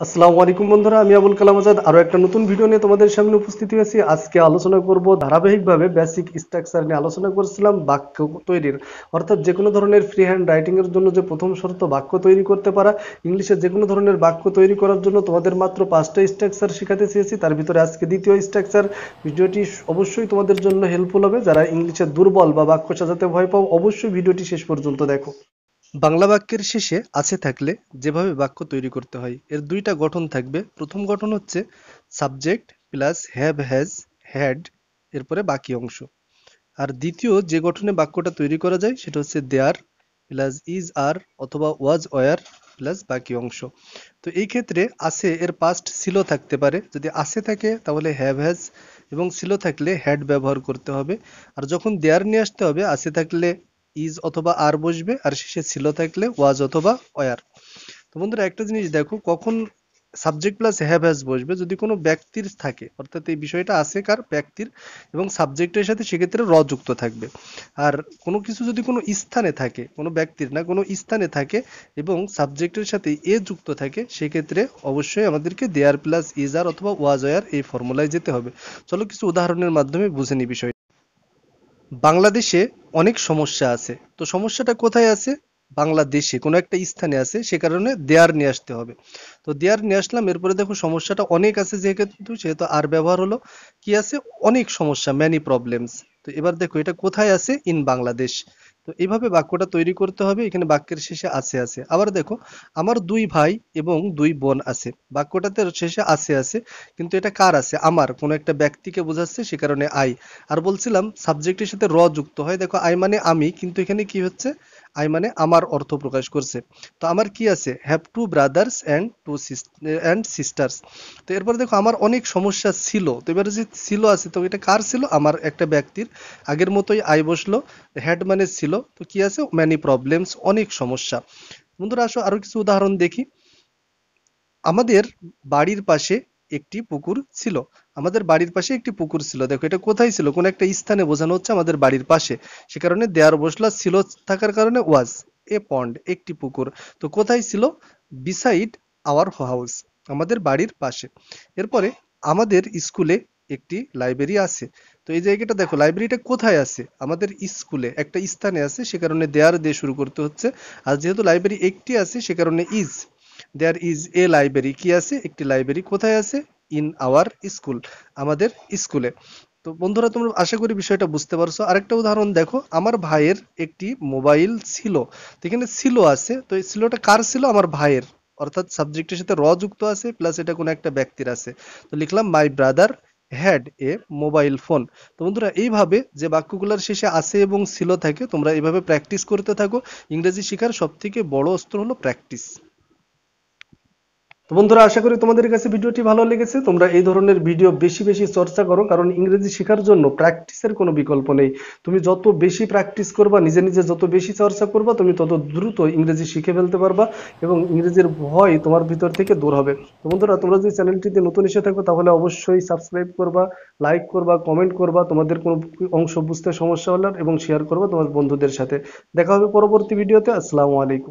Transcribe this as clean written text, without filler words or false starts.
আসসালামু আলাইকুম বন্ধুরা, আমি আবুল কালাম আজাদ আরো একটা নতুন ভিডিও নিয়ে তোমাদের সামনে উপস্থিত হয়েছি। আজকে আলোচনা করব ধারাবাহিকভাবে বেসিক স্ট্রাকচার নিয়ে আলোচনা করছিলাম বাক্য তৈরির, অর্থাৎ যে কোনো ধরনের ফ্রি হ্যান্ড রাইটিং এর জন্য যে প্রথম শর্ত বাক্য তৈরি করতে পারা। ইংলিশে যে কোনো ধরনের বাক্য তৈরি করার জন্য তোমাদের মাত্র 5টা স্ট্রাকচার শেখাতে চেয়েছি, তার ভিতরে আজকে দ্বিতীয় স্ট্রাকচার। ভিডিওটি অবশ্যই তোমাদের জন্য হেল্পফুল হবে। যারা ইংলিশে দুর্বল বা বাক্য সাজাতে ভয় পাও, অবশ্যই ভিডিওটি শেষ পর্যন্ত দেখো। বাংলা বাক্যের শেষে আছে থাকলে যেভাবে বাক্য তৈরি করতে হয়, এর দুইটা গঠন থাকবে। প্রথম গঠন হচ্ছে subject plus have, has, had, এরপরে বাকি অংশ। আর দ্বিতীয় যে গঠনে বাক্যটা তৈরি করা যায় সেটা হচ্ছে দেয়ার প্লাস ইজ, আর অথবা ওয়াজ, ওয়ার প্লাস বাকি অংশ। তো এই ক্ষেত্রে আছে এর পাস্ট ছিল থাকতে পারে। যদি আছে থাকে তাহলে হ্যাভ, হ্যাজ, এবং ছিল থাকলে হ্যাড ব্যবহার করতে হবে। আর যখন দেয়ার নিয়ে আসতে হবে, আছে থাকলে ইজ অথবা আর বসবে, আর শেষে ছিল থাকলে ওয়াজ অথবা ওয়ার। তো বন্ধুরা, একটা জিনিস দেখো, কখন সাবজেক্ট প্লাস হ্যাভ হ্যাজ বসবে? যদি কোনো ব্যক্তির থাকে, অর্থাৎ এই বিষয়টা আছে কার, ব্যক্তির, এবং সাবজেক্টের সাথে সেক্ষেত্রে র যুক্ত থাকবে। আর কোনো কিছু যদি কোনো স্থানে থাকে, কোনো ব্যক্তির না, কোনো স্থানে থাকে এবং সাবজেক্টের সাথে এ যুক্ত থাকে, সেক্ষেত্রে অবশ্যই আমাদেরকে দেয়ার প্লাস ইজ, আর অথবা ওয়াজ, ওয়ার এই ফর্মুলায় যেতে হবে। চলো কিছু উদাহরণের মাধ্যমে বুঝে নিই বিষয়টা। বাংলাদেশে অনেক সমস্যা আছে। তো সমস্যাটা কোথায় আছে? বাংলাদেশে কোনো একটা স্থানে আছে, সে কারণে দেয়ার নিয়ে আসতে হবে। তো দেয়ার নিয়ে আসলাম, এরপরে দেখো সমস্যাটা অনেক আছে যেহেতু, সেহেতু আর ব্যবহার হলো। কি আছে? অনেক সমস্যা, ম্যানি প্রবলেমস। তো এবার দেখো এটা কোথায় আছে? ইন বাংলাদেশ। তো এইভাবে বাক্যটা তৈরি করতে হবে। এখানে বাক্যের শেষে আছে। আবার দেখো, আমার 2 ভাই এবং 2 বোন আছে। বাক্যটাতে শেষে আছে, কিন্তু এটা কার আছে? আমার, কোনো একটা ব্যক্তিকে বোঝাচ্ছে, সে কারণে আই। আর বলছিলাম সাবজেক্টের সাথে র যুক্ত হয়। দেখো আই মানে আমি, কিন্তু এখানে কি হচ্ছে? আই মানে আমার অর্থ প্রকাশ করছে। তো আমার কি আছে? Have 2 brothers and sisters. তো এরপর দেখো আমার অনেক সমস্যা ছিল। তো এবারে যে ছিল আছে, তো এটা কার ছিল? আমার একটা ব্যক্তির। আগের মতোই আই বসলো। হ্যাড মানে ছিল, তো কি আছে? ম্যানি প্রবলেমস, অনেক সমস্যা। বন্ধুরা আসো আরো কিছু উদাহরণ দেখি। আমাদের বাড়ির পাশে একটি পুকুর ছিল। আমাদের বাড়ির পাশে একটি পুকুর ছিল। দেখো এটা কোথায় ছিল? কোন একটা স্থানে বোঝানো হচ্ছে আমাদের বাড়ির পাশে। সে কারণে দেয়ার বসলা, ছিল থাকার কারণে ওয়াজ। এ পন্ড, একটি পুকুর। তো কোথায় ছিল? বিসাইড আওয়ার হাউস, আমাদের বাড়ির পাশে। এরপরে আমাদের স্কুলে একটি লাইব্রেরি আছে। তো এই জায়গাটা দেখো, লাইব্রেরিটা কোথায় আছে? আমাদের স্কুলে একটা স্থানে আছে, সে কারণে দেয়ার দিয়ে শুরু করতে হচ্ছে। আর যেহেতু লাইব্রেরি একটি আছে, সে কারণে is. There is a library, কি আছে? একটি লাইব্রেরি। কোথায় আছে? ইন আওয়ার স্কুল, আমাদের স্কুলে। তো বন্ধুরা, তোমরা আশা করি বিষয়টা বুঝতে পারছো। আরেকটা উদাহরণ দেখো, আমার ভাইয়ের একটি মোবাইল ছিল। তো এখানে ছিল আছে, তো এই ছিলটা কার ছিল? আমার ভাইয়ের। অর্থাৎ সাবজেক্টের সাথে র যুক্ত আছে, প্লাস এটা কোনো একটা ব্যক্তির আছে। তো লিখলাম my brother had a mobile phone. তো বন্ধুরা, এইভাবে যে বাক্যগুলোর শেষে আছে এবং ছিল থাকে, তোমরা এইভাবে প্র্যাকটিস করতে থাকো। ইংরেজি শেখার সব থেকে বড় অস্ত্র হলো প্র্যাকটিস। তো বন্ধুরা, আশা করি তোমাদের কাছে ভিডিওটি ভালো লেগেছে। তোমরা এই ধরনের ভিডিও বেশি বেশি চর্চা করো, কারণ ইংরেজি শেখার জন্য প্র্যাকটিসের কোনো বিকল্প নেই। তুমি যত বেশি প্র্যাকটিস করবা, নিজে নিজে যত বেশি চর্চা করবা, তুমি তত দ্রুত ইংরেজি শিখে ফেলতে পারবা এবং ইংরেজির ভয় তোমার ভিতর থেকে দূর হবে। তো বন্ধুরা, তোমরা যদি চ্যানেলটিতে নতুন এসে থাকো, তাহলে অবশ্যই সাবস্ক্রাইব করবা, লাইক করবা, কমেন্ট করবা, তোমাদের কোনো অংশ বুঝতে সমস্যা হলে, এবং শেয়ার করবা তোমার বন্ধুদের সাথে। দেখা হবে পরবর্তী ভিডিওতে। আসসালামু আলাইকুম।